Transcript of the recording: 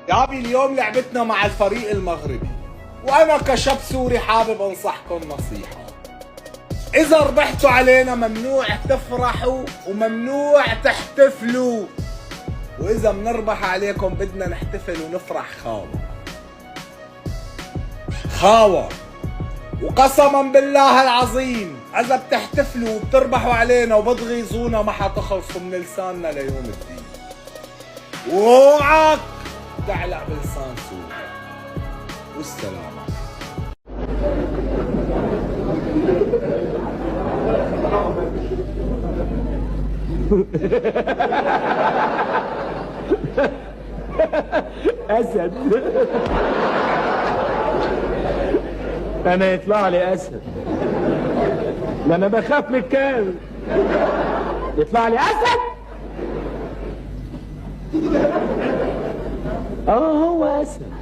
يابي اليوم لعبتنا مع الفريق المغربي، وانا كشاب سوري حابب انصحكم نصيحة. اذا ربحتوا علينا ممنوع تفرحوا وممنوع تحتفلوا، واذا بنربح عليكم بدنا نحتفل ونفرح خاوة. وقسما بالله العظيم اذا بتحتفلوا وبتربحوا علينا وبتغيظونا ما حتخلصوا من لساننا ليوم الدين. واوعك تعلق بلسان سوري. والسلام اسد. انا يطلع لي اسد، ما انا بخاف من الكلب. يطلع لي اسد. هو اسد.